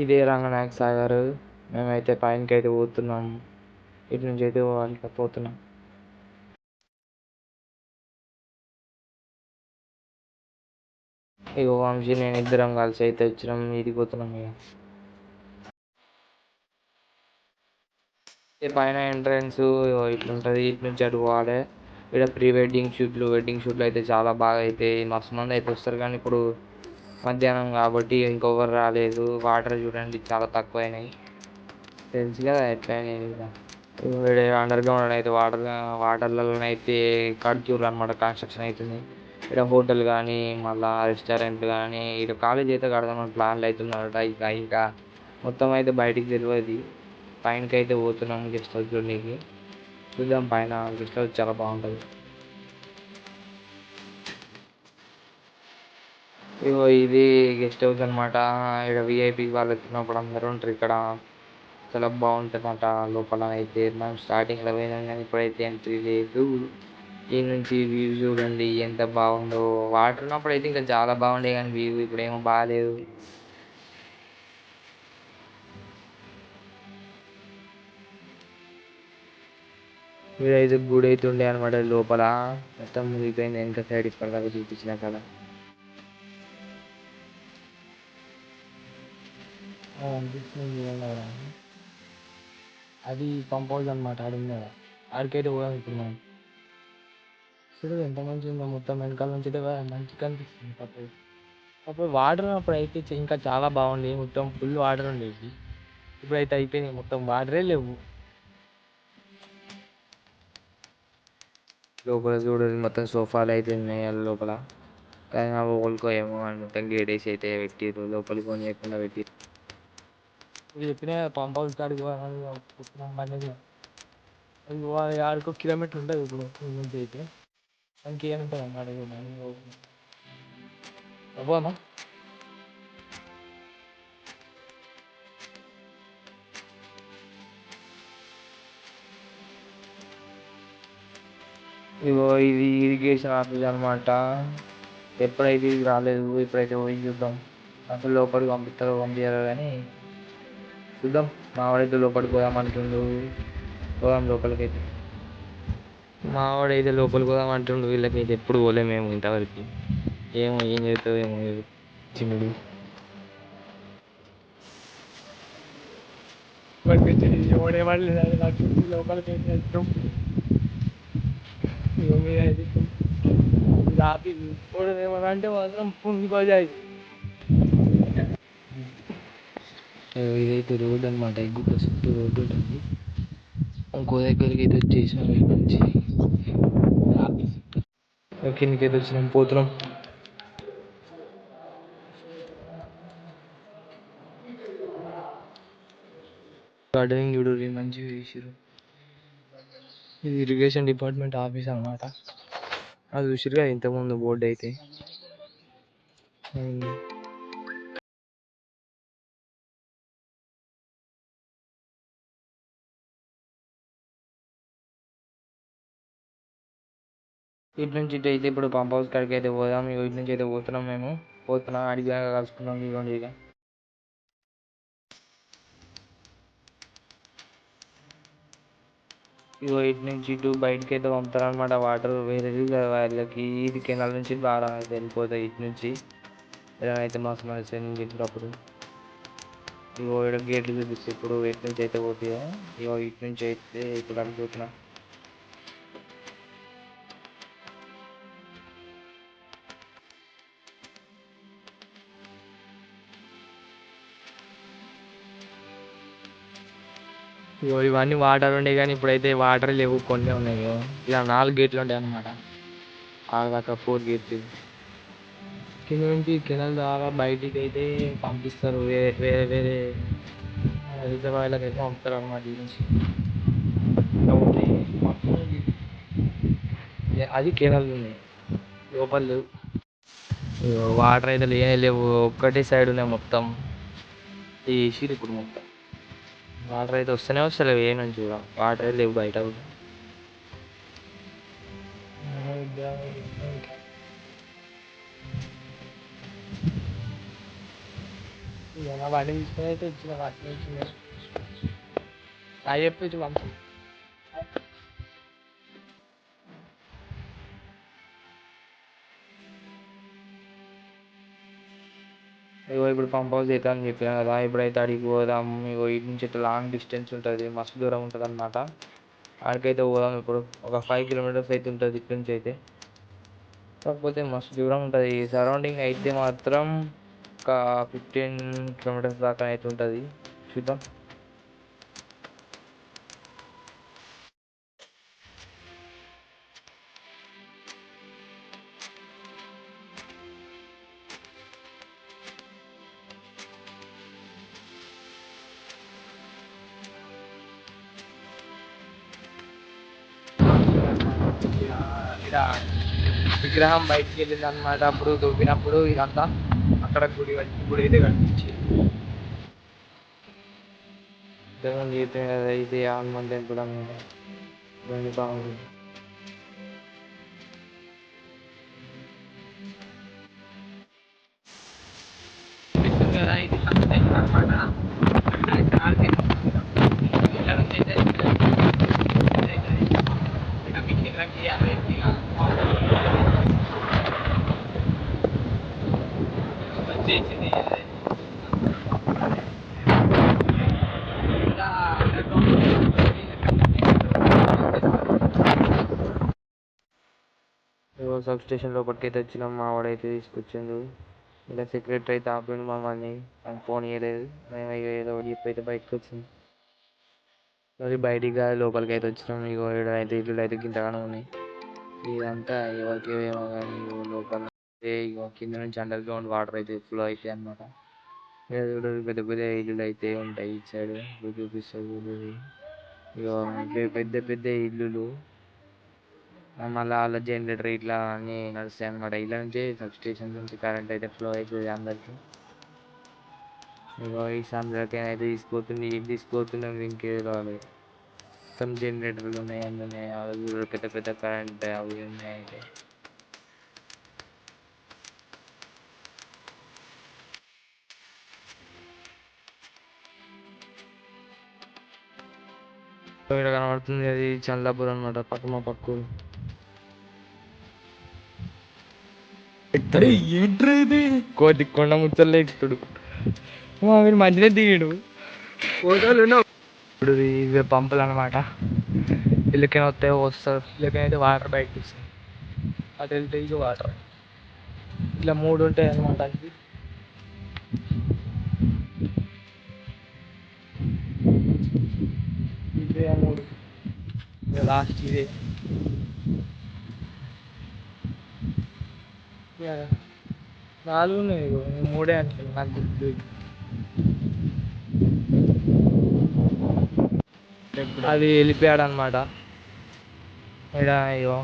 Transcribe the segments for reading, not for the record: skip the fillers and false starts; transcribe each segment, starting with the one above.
ఇదే రంగనాయక సాగర్. మేమైతే పైనకైతే పోతున్నాం. ఇటు నుంచి అయితే పోతున్నాం. ఇగో వంశీ నేను ఇద్దరం కలిసి అయితే వచ్చినాం. ఇది పోతున్నాం ఇక. పైన ఎంట్రన్స్ ఇట్లుంటుంది. ఇటు నుంచి అటు పోవాలి. ఇక్కడ ప్రీ వెడ్డింగ్ షూట్లు అయితే చాలా బాగా అయితే మస్తు మంది అయితే వస్తారు. కానీ ఇప్పుడు మధ్యాహ్నం కాబట్టి ఇంకొకరు రాలేదు. వాటర్ చూడండి చాలా తక్కువైనాయి. తెలుసు కదా ఎట్లయినా అండర్ గ్రౌండ్ అయితే వాటర్లలోనైతే కడుతుర్రు అనమాట. కన్స్ట్రక్షన్ అవుతుంది. ఇక్కడ హోటల్ కానీ మళ్ళీ రెస్టారెంట్ కానీ ఇక్కడ కాలేజ్ అయితే కడదామని ప్లాన్లు అవుతున్నారట. ఇంకా మొత్తం అయితే బయటికి తెలియదు. పైనకి అయితే పోతున్నాం గెస్ట్ హౌస్ చూడడానికి. చూద్దాం పైన గెస్ట్ హౌస్ చాలా బాగుంటుంది. ఇగో ఇది గెస్ట్ హౌస్ అనమాట. ఇక్కడ విఐపి వాళ్ళు వచ్చినప్పుడు అందరూ ఉంటారు ఇక్కడ. చాలా బాగుంటుందట లోపల అయితే. మనం స్టార్టింగ్లో పోయినాం కానీ ఇప్పుడైతే ఎంట్రీ లేదు. ఈ నుంచి వ్యూ చూడండి ఎంత బాగుందో. వాటర్ ఉన్నప్పుడు అయితే ఇంకా చాలా బాగుండే కానీ వ్యూ ఇప్పుడేమో బాగాలేదు. ఇదైతే గుడి అయితే ఉండే అనమాట లోపల. మొత్తం మునిగిపోయింది వెనక సైడ్ ఇప్పటిదాకా చూపించిన కదా. అది పంప్ హౌస్ అనమాట. ఆడు ఉన్నదా ఆడికైతే పోదాం ఇప్పుడు మనం. చూడు ఎంత మంచిగా ఉందో. మొత్తం వెనకాల నుంచి అయితే మంచిగా కనిపిస్తుంది. అప్పుడు వాటర్ అప్పుడు అయితే ఇంకా చాలా బాగుంది. మొత్తం ఫుల్ వాటర్ ఉండేది. ఇప్పుడైతే అయిపోయినాయి. మొత్తం వాటరే లేవు. లోపల చూడండి మొత్తం సోఫాలు అయితే ఉన్నాయి లోపల. కానీ అవి ఓల్కోయేమో అని మొత్తం గేడేసి అయితే పెట్టిర్రు. లోపలికి కొని చేయకుండా పెట్టిర్రు. ఇప్పుడు చెప్పిన పంప్ హౌస్ కాడికి అది ఆడికి 1 కిలోమీటర్ ఉంటుంది ఇప్పుడు నుంచి అయితే. ఇంకేముంటుంది అన్నమాట. పోమా ఇగో ఇది ఇరిగేషన్ ఆఫీస్ అనమాట. ఎప్పుడైతే ఇది రాలేదు. ఇప్పుడైతే పోయి చూద్దాం. అసలు లోపలికి పంపిస్తారో పంపించారో కానీ చూద్దాం. మావాడైతే లోపలికి పోదాం అంటుండు. పోదాం లోపలికి అయితే. మావాడైతే లోపలికి పోదాం అంటుండు. వీళ్ళకైతే ఎప్పుడు పోలేమేమో ఇంతవరకు. ఏమో ఏం చేస్తుందో ఏమో చిన్నుడు. లోపలికి ఏమన్నా మాత్రం పొంగిపోయాయి. ఇదైతే రోడ్ అనమాట. ఎగ్గుతో చుట్టూ రోడ్డు ఉంటుంది. ఇంకో దగ్గరికి అయితే వచ్చేసాం. నుంచి కిందకి అయితే వచ్చినాం. పోతున్నాం. గార్డెనింగ్ చూడు మంచిగా చేసిర్రు. ఇది ఇరిగేషన్ డిపార్ట్మెంట్ ఆఫీస్ అనమాట. అది చూసిరుగా ఇంతకుముందు బోర్డు అయితే. ఇటు నుంచి అయితే ఇప్పుడు పంప్ హౌస్ కాడికి అయితే పోదాం. ఇటు నుంచి అయితే పోతున్నాం. మేము పోతున్నాం. అడిగి కలుసుకున్నాం. ఇవ్వండి ఇక. ఇగో ఇటు నుంచి ఇటు బయటకి అయితే పంపుతారు అనమాట. వాటర్ వేరే వాళ్ళకి ఇది కెనాల్ నుంచి బాగా వెళ్ళిపోతాయి. ఇటు నుంచి అయితే మస్తు మంచి అప్పుడు. ఇగో ఇక్కడ గేట్లు చూపిస్తే ఇప్పుడు ఇటు నుంచి అయితే పోతాయో. ఇగో ఇటు నుంచి అయితే ఇప్పుడు అనుకుంటున్నా. ఇగో ఇవన్నీ వాటర్ ఉండే కానీ ఇప్పుడైతే వాటర్ లేవు. కొన్ని ఉన్నాయి. ఇలా 4 గేట్లు ఉంటాయి అన్నమాట. దాకా 4 గేట్లు. కింద నుంచి కెనాల్ ద్వారా బయటికి అయితే పంపిస్తారు. వేరే వేరే వేరే రిజర్వాయర్లకు అయితే పంపుతారు అన్నమాట. ఈ నుంచి అది కెనాల్ ఉన్నాయి. లోపల లేవు. వాటర్ అయితే లేవు. ఒక్కటే సైడ్ ఉన్నాయి మొత్తం. వేసిరు ఇప్పుడు మొత్తం. వాటర్ అయితే వస్తలేవు. ఏ నుంచి వాటర్ అయితే లేవు బయట. ఇక నా బండి తీసుకుని అయితే ఇచ్చిన వాటిని ఇచ్చిన అవి చెప్పి పంపి ఇగో ఇప్పుడు పంప్ హౌస్ అవుతా అని చెప్పినా కదా, ఇప్పుడైతే అడిగి పోదాం. ఇగో ఇటు నుంచి ఇట్లా లాంగ్ డిస్టెన్స్ ఉంటుంది, మస్తు దూరం ఉంటుంది అనమాట. ఆడికైతే పోదాం. ఇప్పుడు ఒక 5 కిలోమీటర్స్ అయితే ఉంటుంది ఇటు నుంచి అయితే. కాకపోతే మస్తు దూరం ఉంటుంది. సరౌండింగ్ అయితే మాత్రం ఒక 15 కిలోమీటర్స్ దాకా అయితే ఉంటుంది. చూద్దాం. ఇక్కడ విగ్రహం బయటికి వెళ్ళింది అనమాట. అప్పుడు దొబ్బినప్పుడు ఇదంతా అక్కడ గుడి అయితే కనిపించింది. ఇది హనుమాన్ టెంపుల్ అన్నమాట. బాగుంది. కదా ఇది అనమాట. సబ్ స్టేషన్ లోపలికి అయితే వచ్చినాం. మా వాడైతే తీసుకొచ్చిండు. ఇలా సెక్రటరీ అయితే ఆపిండు మమ్మల్ని. అని ఫోన్ ఇవ్వలేదు. మేము ఏదో అయితే బయటకు వచ్చింది. మరి బయటికి కాదు లోపలికి అయితే వచ్చినాం. ఇగో అయితే ఇల్లు అయితే గింతగానే ఉన్నాయి. ఇదంతా ఎవరికి ఏమో కానీ లోపల ఇగో కింద నుంచి అండర్ గ్రౌండ్ వాటర్ అయితే ఫ్లో అవుతాయి అనమాట. పెద్ద పెద్ద ఇల్లులు అయితే ఉంటాయి ఇటు సైడ్ చూపిస్తుంది. ఇగో పెద్ద పెద్ద ఇల్లులు. మళ్ళీ వాళ్ళ జనరేటర్ ఇట్లా అన్నీ నడుస్తాయి అనమాట. ఇలా నుంచి సబ్ స్టేషన్ నుంచి కరెంట్ అయితే ఫ్లో అవుతుంది అందరికి. ఇగో ఈ సందులోకి అయితే తీసుకుపోతుంది. ఇది తీసుకుపోతున్నాం ఇంకేది రాలేదు. మొత్తం జనరేటర్లు ఉన్నాయి, అన్నీ ఉన్నాయి. అవి పెద్ద పెద్ద కరెంట్ అవి ఉన్నాయి. అయితే ఇక్కడ కనబడుతుంది అది చల్లాపూర్ అనమాట. పక్క మా పక్కు కోతి కొండ ముచ్చల్లో ఎక్కుతాడు. వీడు మధ్యలో దిగాడు. ఇప్పుడు ఇవే పంపులు అనమాట. ఇళ్ళకైనా వస్తాయి వస్తారు. ఇళ్ళకైనా అయితే వాటర్ బయటకు వస్తాయి. అటు వెళ్తే ఇక వాటర్ ఇట్లా 3 ఉంటాయి అనమాట. ఇదే 3 లాస్ట్ ఇదే. నాలుగు ఉన్నాయి. 3 అనుకుంటున్నాను నాకు గుర్తు. అది వెళ్ళిపోయాడు అనమాట. ఇక్కడ ఇగో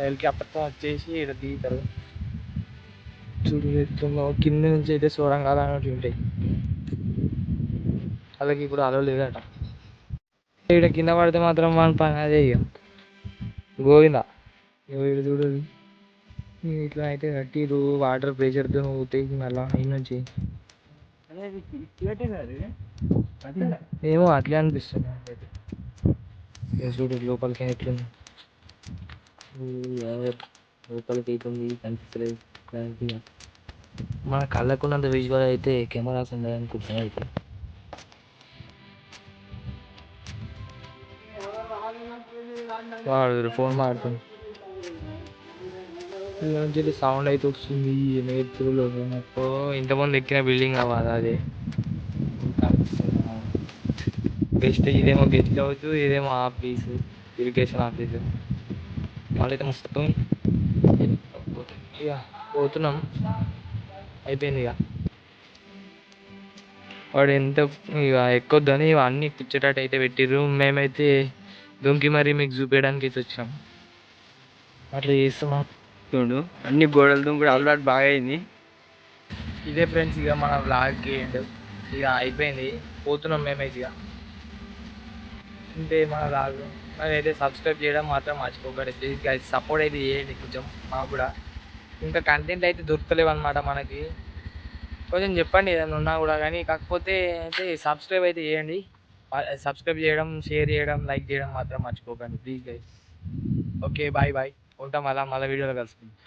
హెలికాప్టర్తో వచ్చేసి ఇక్కడ దిగుతారు. చూడు ఎత్తులో కింద నుంచి అయితే సొరంగాలు అనేవి ఉంటాయి. అలాగే ఇప్పుడు అలవ లేదట. ఇక్కడ కింద పడితే మాత్రం మన పని అదే ఇక గోవిందా. వీడు చూడు ఇట్లా అయితే కట్టిరు. వాటర్ ప్రెషర్తో ఊతాయి మళ్ళా ఈ నుంచి. ఏమో అట్లే అనిపిస్తుంది. చూడు లోపలికి ఎట్లుంది. లోపలికి అవుతుంది కనిపిస్తలేదు. మన కళ్ళకున్నంత విజువల్ అయితే కెమెరాస్ ఉన్నాయి అనుకుంటున్నా. అయితే వాడు ఫోన్ మాడుతుంది. సౌండ్ అయితే వస్తుంది. నేర్చులో ఇంతమంది ఎక్కిన బిల్డింగ్ అవ్వాలి అది. గెస్ట్ ఇదేమో గెస్ట్ హౌస్, ఇదేమో ఆఫీస్, ఇరిగేషన్ ఆఫీసు. వాళ్ళైతే మొత్తం ఇక పోతున్నాం. అయిపోయింది ఇక. వాడు ఎంత ఇక ఎక్కొద్దని అన్నీ పిచ్చేటట్టు అయితే పెట్టిర్రు. మేమైతే దొంకి మరీ మీకు చూపించడానికి అయితే వచ్చినాం. అట్లా చేస్తున్నాం. చూడు అన్ని గోడలతో కూడా అలవాటు బాగా అయింది. ఇదే ఫ్రెండ్స్ ఇక మన వ్లాగ్కి ఇక అయిపోయింది. పోతున్నాం మేమైతే ఇక. అంటే మన వ్లాగ్ మరి అయితే సబ్స్క్రైబ్ చేయడం మాత్రం మర్చిపోకండి. ప్లీజ్ సపోర్ట్ అయితే చేయండి కొంచెం మాకు కూడా. ఇంకా కంటెంట్ అయితే దొరకలేవు అనమాట మనకి. కొంచెం చెప్పండి ఏదైనా ఉన్నా కూడా కానీ, కాకపోతే అయితే సబ్స్క్రైబ్ అయితే చేయండి. సబ్స్క్రైబ్ చేయడం, షేర్ చేయడం, లైక్ చేయడం మాత్రం మర్చిపోకండి please guys. Okay bye bye. ఉంటాం, మళ్ళీ వీడియోలో కలుసుకుందాం.